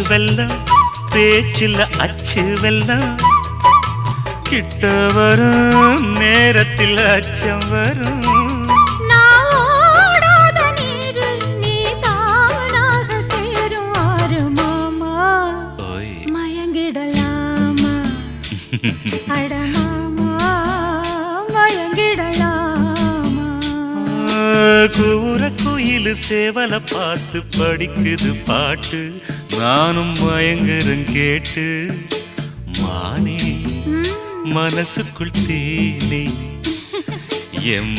வெல்லம் பேச்சில் அச்சு வெல்லம் கிட்ட வரும் நேரத்தில் அச்சம் வரும் கூற குயில் சேவல பார்த்து படிக்குது பாட்டு நானும் மயங்குறேன் கேட்டு மானே மனசுக்குள் தேனே எம்